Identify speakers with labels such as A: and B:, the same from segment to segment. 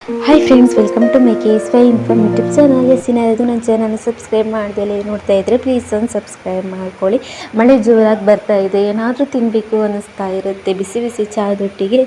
A: Hi friends, welcome to my KSY informative channel. ಯಾರಾದರೂ ನನ್ನ ಚಾನಲ್ನ ಸಬ್ಸ್ಕ್ರೈಬ್ ಮಾಡ್ದಲೇ ನೋಡ್ತಾ ಇದ್ದರೆ ಪ್ಲೀಸ್ ಒಂದು ಸಬ್ಸ್ಕ್ರೈಬ್ ಮಾಡ್ಕೊಳ್ಳಿ. ಮಳೆ ಜೋರಾಗಿ ಬರ್ತಾ ಇದೆ, ಏನಾದರೂ ತಿನ್ನಬೇಕು ಅನ್ನಿಸ್ತಾ ಇರುತ್ತೆ ಬಿಸಿ ಬಿಸಿ ಚಹಾದೊಟ್ಟಿಗೆ.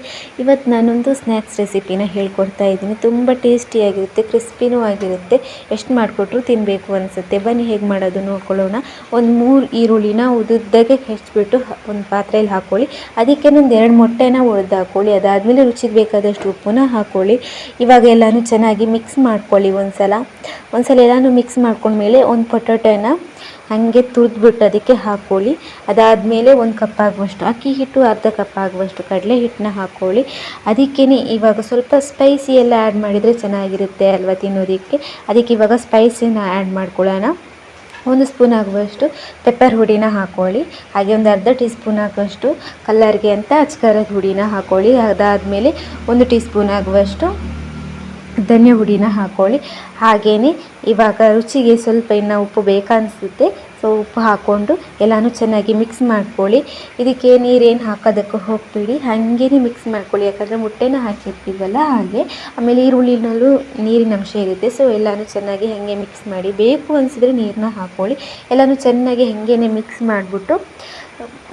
A: ಇವತ್ತು ನಾನೊಂದು ಸ್ನ್ಯಾಕ್ಸ್ ರೆಸಿಪಿನ ಹೇಳ್ಕೊಡ್ತಾ ಇದ್ದೀನಿ. ತುಂಬ ಟೇಸ್ಟಿಯಾಗಿರುತ್ತೆ, ಕ್ರಿಸ್ಪಿನೂ ಆಗಿರುತ್ತೆ, ಎಷ್ಟು ಮಾಡಿಕೊಟ್ರು ತಿನ್ನಬೇಕು ಅನಿಸುತ್ತೆ. ಬನ್ನಿ ಹೇಗೆ ಮಾಡೋದು ನೋಡ್ಕೊಳ್ಳೋಣ. ಒಂದು 3 ಈರುಳ್ಳಿನ ಉದ್ದುದ್ದಾಗೆ ಹೆಚ್ಚಿಬಿಟ್ಟು ಒಂದು ಪಾತ್ರೆಯಲ್ಲಿ ಹಾಕ್ಕೊಳ್ಳಿ. ಅದಕ್ಕೆ ಒಂದು 2 ಮೊಟ್ಟೆನ ಒಡೆದು ಹಾಕ್ಕೊಳ್ಳಿ. ಅದಾದಮೇಲೆ ರುಚಿಗೆ ಬೇಕಾದಷ್ಟು ಉಪ್ಪನ್ನ ಹಾಕ್ಕೊಳ್ಳಿ. ಇವಾಗ ಎಲ್ಲನೂ ಚೆನ್ನಾಗಿ ಮಿಕ್ಸ್ ಮಾಡ್ಕೊಳ್ಳಿ. ಒಂದ್ಸಲ ಎಲ್ಲನೂ ಮಿಕ್ಸ್ ಮಾಡ್ಕೊಂಡ್ಮೇಲೆ ಒಂದು ಪೊಟ್ಯಾಟೋನ ಹಾಗೆ ತುರಿದ್ಬಿಟ್ಟು ಅದಕ್ಕೆ ಹಾಕ್ಕೊಳ್ಳಿ. ಅದಾದಮೇಲೆ 1 ಕಪ್ ಆಗುವಷ್ಟು ಅಕ್ಕಿ ಹಿಟ್ಟು, ಅರ್ಧ ಕಪ್ ಆಗುವಷ್ಟು ಕಡಲೆ ಹಿಟ್ಟನ್ನ ಹಾಕ್ಕೊಳ್ಳಿ. ಅದಕ್ಕೇ ಇವಾಗ ಸ್ವಲ್ಪ ಸ್ಪೈಸಿ ಎಲ್ಲ ಆ್ಯಡ್ ಮಾಡಿದರೆ ಚೆನ್ನಾಗಿರುತ್ತೆ ಅಲ್ವಾ ತಿನ್ನೋದಕ್ಕೆ. ಅದಕ್ಕೆ ಇವಾಗ ಸ್ಪೈಸಿನ ಆ್ಯಡ್ ಮಾಡ್ಕೊಳ್ಳೋಣ. 1 ಸ್ಪೂನ್ ಆಗುವಷ್ಟು ಪೆಪ್ಪರ್ ಹುಡಿನ ಹಾಕ್ಕೊಳ್ಳಿ. ಹಾಗೆ ಒಂದು ಅರ್ಧ ಟೀ ಸ್ಪೂನ್ ಆಗುವಷ್ಟು ಕಲ್ಲರ್ಗೆ ಅಂತ ಅಚ್ಕಾರದ ಹುಡಿನ ಹಾಕ್ಕೊಳ್ಳಿ. ಅದಾದಮೇಲೆ 1 ಟೀ ಸ್ಪೂನ್ ಆಗುವಷ್ಟು ಧನಿಯಾ ಹುಡಿನ ಹಾಕ್ಕೊಳ್ಳಿ. ಹಾಗೆಯೇ ಇವಾಗ ರುಚಿಗೆ ಸ್ವಲ್ಪ ಇನ್ನು ಉಪ್ಪು ಬೇಕನ್ನಿಸುತ್ತೆ, ಸೊ ಉಪ್ಪು ಹಾಕ್ಕೊಂಡು ಎಲ್ಲನೂ ಚೆನ್ನಾಗಿ ಮಿಕ್ಸ್ ಮಾಡ್ಕೊಳ್ಳಿ. ಇದಕ್ಕೆ ನೀರೇನು ಹಾಕೋದಕ್ಕೆ ಹೋಗಬೇಡಿ, ಹಾಗೇ ಮಿಕ್ಸ್ ಮಾಡ್ಕೊಳ್ಳಿ. ಯಾಕಂದರೆ ಮೊಟ್ಟೆನ ಹಾಕಿರ್ತೀವಲ್ಲ ಹಾಗೆ. ಆಮೇಲೆ ಈರುಳ್ಳಿನಲ್ಲೂ ನೀರಿನ ಅಂಶ ಇರುತ್ತೆ, ಸೊ ಎಲ್ಲನೂ ಚೆನ್ನಾಗಿ ಹಾಗೆ ಮಿಕ್ಸ್ ಮಾಡಿ. ಬೇಕು ಅನಿಸಿದ್ರೆ ನೀರನ್ನ ಹಾಕ್ಕೊಳ್ಳಿ. ಎಲ್ಲನೂ ಚೆನ್ನಾಗಿ ಹಾಗೇ ಮಿಕ್ಸ್ ಮಾಡಿಬಿಟ್ಟು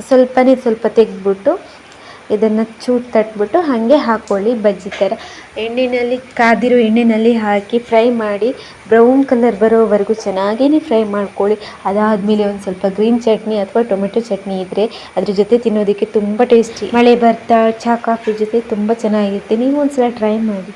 A: ಸ್ವಲ್ಪ ತೆಗೆದ್ಬಿಟ್ಟು ಇದನ್ನು ಚೂರು ತಟ್ಬಿಟ್ಟು ಹಾಗೆ ಹಾಕ್ಕೊಳ್ಳಿ. ಬಜ್ಜಿ ಥರ ಕಾದಿರೋ ಎಣ್ಣೆಯಲ್ಲಿ ಹಾಕಿ ಫ್ರೈ ಮಾಡಿ ಬ್ರೌನ್ ಕಲರ್ ಬರೋವರೆಗೂ ಚೆನ್ನಾಗೇ ಫ್ರೈ ಮಾಡ್ಕೊಳ್ಳಿ. ಅದಾದಮೇಲೆ ಒಂದು ಸ್ವಲ್ಪ ಗ್ರೀನ್ ಚಟ್ನಿ ಅಥವಾ ಟೊಮೆಟೊ ಚಟ್ನಿ ಇದ್ದರೆ ಅದ್ರ ಜೊತೆ ತಿನ್ನೋದಕ್ಕೆ ತುಂಬ ಟೇಸ್ಟಿ. ಮಳೆ ಬರ್ತಾ ಚಹಾ ಕಾಫಿ ಜೊತೆ ತುಂಬ ಚೆನ್ನಾಗಿರುತ್ತೆ. ನೀವು ಒಂದು ಸಲ ಟ್ರೈ ಮಾಡಿ.